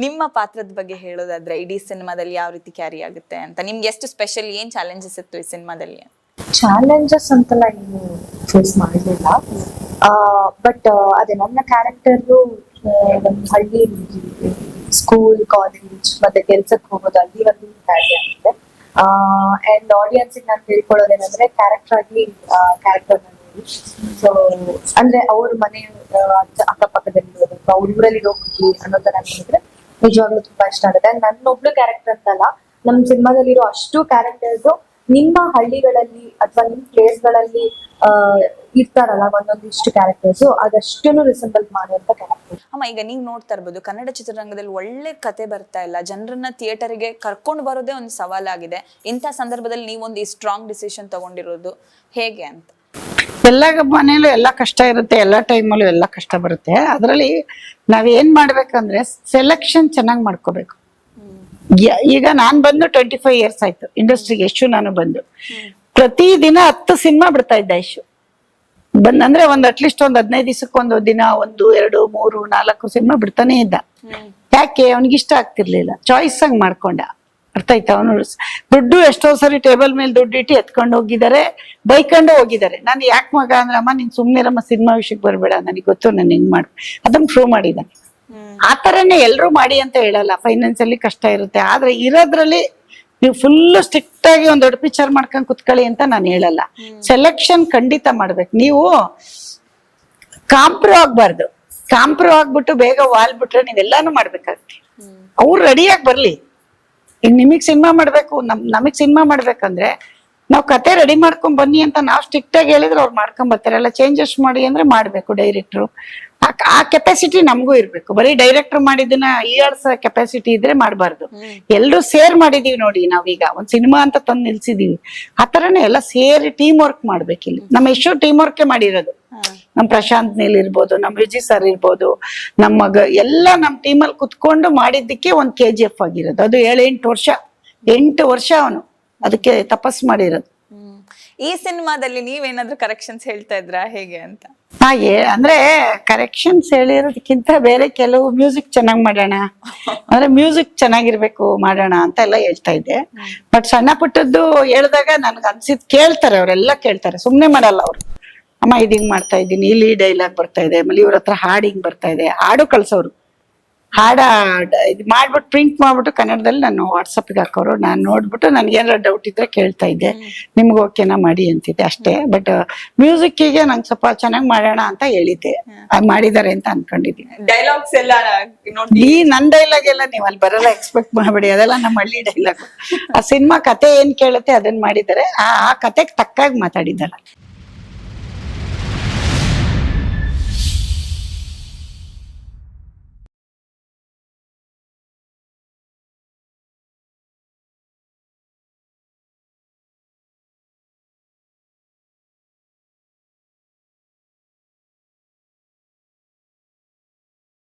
ನಿಮ್ಮ ಪಾತ್ರದ ಬಗ್ಗೆ ಹೇಳೋದಾದ್ರೆ ಇಡೀ ಸಿನಿಮಾದಲ್ಲಿ ಯಾವ ರೀತಿ ಕ್ಯಾರಿ ಆಗುತ್ತೆ ಅಂತ, ನಿಮ್ಗೆ ಎಷ್ಟು ಸ್ಪೆಷಲ್, ಏನ್ ಚಾಲೆಂಜಸ್ ಇತ್ತು ಈ ಸಿನಿಮಾದಲ್ಲಿ? ಚಾಲೆಂಜಸ್ ಅಂತೆಲ್ಲ ಏನು ಫೇಸ್ ಮಾಡಿರ್ಲಿಲ್ಲ. ಬಟ್ ಅದೇ ನನ್ನ ಕ್ಯಾರೆಕ್ಟರ್ ಒಂದು ಹಳ್ಳಿ ಸ್ಕೂಲ್ ಕಾಲೇಜ್ ಮತ್ತೆ ಕೆಲ್ಸಕ್ಕೆ ಹೋಗೋದು ಅಲ್ಲಿವರೆಗೂ ಕ್ಯಾರಿ ಆಗುತ್ತೆ. ಅಂಡ್ ಆಡಿಯನ್ಸ್ ನಾನು ತಿಳ್ಕೊಳ್ಳೋದೇನಂದ್ರೆ ಕ್ಯಾರೆಕ್ಟರ್ ಆಗಿ ಕ್ಯಾರೆಕ್ಟರ್ ನೋಡಿ, ಸೊ ಅಂದ್ರೆ ಅವ್ರ ಮನೆ ಅಕ್ಕಪಕ್ಕದಲ್ಲಿ ಇರೋದು, ಅವ್ರ ಊರಲ್ಲಿ ಹೋಗಿ ಅನ್ನೋ ತರ ನೋಡಿದ್ರೆ ನಿಜವಾಗ್ಲೂ ತುಂಬಾ ಇಷ್ಟ ಆಗುತ್ತೆ. ನನ್ನೊಬ್ಳು ಕ್ಯಾರೆಕ್ಟರ್ ಅಂತಲ್ಲ, ನಮ್ ಸಿನಿಮಾದಲ್ಲಿರೋ ಅಷ್ಟು ಕ್ಯಾರೆಕ್ಟರ್ಸ್ ನಿಮ್ಮ ಹಳ್ಳಿಗಳಲ್ಲಿ ಅಥವಾ ನಿಮ್ ಪ್ಲೇಸ್ ಗಳಲ್ಲಿ ಇರ್ತಾರಲ್ಲ ಒಂದೊಂದಿಷ್ಟು ಕ್ಯಾರೆಕ್ಟರ್ಸ್, ಅದಷ್ಟನ್ನು ರಿಸೆಂಬಲ್ ಮಾಡುವಂತ ಕ್ಯಾರೆಕ್ಟರ್. ಅಮ್ಮ, ಈಗ ನೀವು ನೋಡ್ತಾ ಇರ್ಬೋದು ಕನ್ನಡ ಚಿತ್ರರಂಗದಲ್ಲಿ ಒಳ್ಳೆ ಕತೆ ಬರ್ತಾ ಇಲ್ಲ, ಜನರನ್ನ ಥಿಯೇಟರ್ಗೆ ಕರ್ಕೊಂಡು ಬರೋದೇ ಒಂದು ಸವಾಲಾಗಿದೆ. ಇಂಥ ಸಂದರ್ಭದಲ್ಲಿ ನೀವೊಂದು ಸ್ಟ್ರಾಂಗ್ ಡಿಸಿಷನ್ ತಗೊಂಡಿರೋದು ಹೇಗೆ ಅಂತ? ಎಲ್ಲ ಮನೇಲೂ ಎಲ್ಲ ಕಷ್ಟ ಇರುತ್ತೆ, ಎಲ್ಲ ಟೈಮಲ್ಲೂ ಎಲ್ಲ ಕಷ್ಟ ಬರುತ್ತೆ. ಅದರಲ್ಲಿ ನಾವೇನ್ ಮಾಡ್ಬೇಕಂದ್ರೆ ಸೆಲೆಕ್ಷನ್ ಚೆನ್ನಾಗಿ ಮಾಡ್ಕೋಬೇಕು. ಈಗ ನಾನ್ ಬಂದು 25 years ಆಯ್ತು ಇಂಡಸ್ಟ್ರಿಗೆ. ಎಷ್ಟು ನಾನು ಬಂದು ಪ್ರತಿದಿನ 10 ಸಿನಿಮಾ ಬಿಡ್ತಾ ಇದ್ದೆ. ಬಂದಂದ್ರೆ ಅಟ್ಲೀಸ್ಟ್ ಒಂದ್ 15 ದಿವಸಕ್ಕೊಂದು ದಿನ 1, 2, 3, 4 ಸಿನಿಮಾ ಬಿಡ್ತಾನೆ ಇದ್ದ. ಯಾಕೆ? ಅವನಿಗೆ ಇಷ್ಟ ಆಗ್ತಿರ್ಲಿಲ್ಲ, ಚಾಯ್ಸ್ ಆಗಿ ಮಾಡ್ಕೊಂಡ. ಅರ್ಥ ಆಯ್ತಾ? ಅವನು ದುಡ್ಡು ಎಷ್ಟೋ ಸರಿ ಟೇಬಲ್ ಮೇಲೆ ದುಡ್ಡು ಇಟ್ಟು ಎತ್ಕೊಂಡು ಹೋಗಿದ್ದಾರೆ, ಬೈಕೊಂಡು ಹೋಗಿದ್ದಾರೆ. ನಾನು ಯಾಕೆ ಮಗ ಅಂದ್ರೆ, ಅಮ್ಮ ನೀನ್ ಸುಮ್ನಿರಮ್ಮ, ಸಿನಿಮಾ ವಿಷಯಕ್ಕೆ ಬರ್ಬೇಡ, ನನಗೆ ಗೊತ್ತು ನಾನು ಹೆಂಗ್ ಮಾಡ್, ಅದನ್ನ ಪ್ರೂವ್ ಮಾಡಿದ್ದಾನೆ. ಆ ತರನೇ ಎಲ್ರು ಮಾಡಿ ಅಂತ ಹೇಳಲ್ಲ, ಫೈನಾನ್ಸಿಯಲಿ ಕಷ್ಟ ಇರುತ್ತೆ. ಆದ್ರೆ ಇರೋದ್ರಲ್ಲಿ ನೀವು ಫುಲ್ ಸ್ಟ್ರಿಕ್ಟ್ ಆಗಿ ಒಂದ್ ದೊಡ್ಡ ಪಿಕ್ಚರ್ ಮಾಡ್ಕೊಂಡ್ ಕುತ್ಕೊಳ್ಳಿ ಅಂತ ನಾನು ಹೇಳಲ್ಲ. ಸೆಲೆಕ್ಷನ್ ಖಂಡಿತ ಮಾಡ್ಬೇಕು. ನೀವು ಕಾಂಪ್ರೋ ಆಗ್ಬಾರ್ದು. ಕಾಂಪ್ರೋ ಆಗ್ಬಿಟ್ಟು ಬೇಗ ವಾಲ್ ಬಿಟ್ರೆ ನೀವೆಲ್ಲಾನು ಮಾಡ್ಬೇಕಾಗುತ್ತೆ. ಅವ್ರು ರೆಡಿಯಾಗಿ ಬರ್ಲಿ. ಈಗ ನಿಮಗ್ ಸಿನಿಮಾ ಮಾಡ್ಬೇಕು, ನಮಗ್ ಸಿನಿಮಾ ಮಾಡ್ಬೇಕಂದ್ರೆ ನಾವ್ ಕತೆ ರೆಡಿ ಮಾಡ್ಕೊಂಡ್ ಬನ್ನಿ ಅಂತ ನಾವ್ ಸ್ಟ್ರಿಕ್ಟ್ ಆಗಿ ಹೇಳಿದ್ರೆ ಅವ್ರು ಮಾಡ್ಕೊಂಡ್ ಬರ್ತಾರೆ. ಎಲ್ಲ ಚೇಂಜಸ್ ಮಾಡಿ ಅಂದ್ರೆ ಮಾಡ್ಬೇಕು ಡೈರೆಕ್ಟ್ರು. ಆ ಕೆಪಾಸಿಟಿ ನಮಗೂ ಇರ್ಬೇಕು. ಬರೀ ಡೈರೆಕ್ಟರ್ ಮಾಡಿದ್ದನ್ನ ಇಯರ್ಸ್ ಕೆಪಾಸಿಟಿ ಇದ್ರೆ ಮಾಡಬಾರ್ದು. ಎಲ್ರು ಸೇರ್ ಮಾಡಿದೀವಿ ನೋಡಿ, ನಾವೀಗ ಒಂದ್ ಸಿನಿಮಾ ಅಂತ ತಂದು ನಿಲ್ಸಿದೀವಿ. ಆ ತರನೇ ಎಲ್ಲ ಸೇರಿ ಟೀಮ್ ವರ್ಕ್ ಮಾಡ್ಬೇಕಿಲ್ಲಿ. ನಮ್ಮ ಎಷ್ಟು ಟೀಮ್ ವರ್ಕ್ ಮಾಡಿರೋದು. ನಮ್ ಪ್ರಶಾಂತ್ ನೀಲ್ ಇರ್ಬೋದು, ನಮ್ ವಿಜಯ್ ಸರ್ ಇರ್ಬೋದು, ನಮ್ಮ ಎಲ್ಲ ನಮ್ ಟೀಮಲ್ಲಿ ಕುತ್ಕೊಂಡು ಮಾಡಿದ್ದಕ್ಕೆ ಒಂದ್ KGF ಆಗಿರೋದು. ಅದು 8 ವರ್ಷ ಅವನು ಅದಕ್ಕೆ ತಪಸ್ ಮಾಡಿರೋದು. ಈ ಸಿನಿಮಾದಲ್ಲಿ ನೀವೇನಾದ್ರೂ ಕರೆಕ್ಷನ್ಸ್ ಹೇಳ್ತಾ ಇದ್ರಾ ಹೇಗೆ ಅಂತ? ಅಂದ್ರೆ ಕರೆಕ್ಷನ್ಸ್ ಹೇಳಿರೋದಕ್ಕಿಂತ ಬೇರೆ ಕೆಲವು ಮ್ಯೂಸಿಕ್ ಚೆನ್ನಾಗ್ ಮಾಡೋಣ, ಅಂದ್ರೆ ಮ್ಯೂಸಿಕ್ ಚೆನ್ನಾಗಿರ್ಬೇಕು ಮಾಡೋಣ ಅಂತ ಎಲ್ಲ ಹೇಳ್ತಾ ಇದ್ದೆ. ಬಟ್ ಸಣ್ಣ ಪುಟ್ಟದ್ದು ಹೇಳಿದಾಗ ನನ್ಗೆ ಅನ್ಸಿದ್ ಕೇಳ್ತಾರೆ, ಅವರೆಲ್ಲ ಕೇಳ್ತಾರೆ, ಸುಮ್ನೆ ಮಾಡಲ್ಲ ಅವ್ರು. ಅಮ್ಮ ಹಿಂಗ್ ಮಾಡ್ತಾ ಇದ್ದೀನಿ, ಇಲ್ಲಿ ಡೈಲಾಗ್ ಬರ್ತಾ ಇದೆ, ಆಮೇಲೆ ಇವ್ರ ಹತ್ರ ಹಾಡಿಂಗ್ ಬರ್ತಾ ಇದೆ, ಹಾಡು ಕಳ್ಸೋರು. ಹಾಡ ಇದು ಮಾಡ್ಬಿಟ್ಟು ಪ್ರಿಂಟ್ ಮಾಡ್ಬಿಟ್ಟು ಕನ್ನಡದಲ್ಲಿ ನಾನು ವಾಟ್ಸಪ್ಗೆ ಹಾಕೋರು. ನಾನು ನೋಡ್ಬಿಟ್ಟು ನನ್ಗೆ ಏನಾರ ಡೌಟ್ ಇದ್ರೆ ಕೇಳ್ತಾ ಇದ್ದೆ, ನಿಮ್ಗೆ ಓಕೆನಾ ಮಾಡಿ ಅಂತಿದ್ದೆ ಅಷ್ಟೇ. ಬಟ್ ಮ್ಯೂಸಿಕ್ಕಿಗೆ ನಂಗೆ ಸ್ವಲ್ಪ ಚೆನ್ನಾಗಿ ಮಾಡೋಣ ಅಂತ ಹೇಳಿದ್ದೆ, ಮಾಡಿದ್ದಾರೆ ಅಂತ ಅನ್ಕೊಂಡಿದ್ದೀನಿ. ಡೈಲಾಗ್ಸ್ ಎಲ್ಲ ನನ್ ಡೈಲಾಗ್ ಎಲ್ಲ ನೀವು ಅಲ್ಲಿ ಬರಲ್ಲ, ಎಕ್ಸ್ಪೆಕ್ಟ್ ಮಾಡಬೇಡಿ. ಅದೆಲ್ಲ ನಮ್ಮ ಹಳ್ಳಿ ಡೈಲಾಗ್. ಆ ಸಿನಿಮಾ ಕತೆ ಏನ್ ಕೇಳುತ್ತೆ ಅದನ್ನ ಮಾಡಿದ್ದಾರೆ, ಆ ಕತೆಗೆ ತಕ್ಕಾಗಿ ಮಾತಾಡಿದ್ದಾರೆ.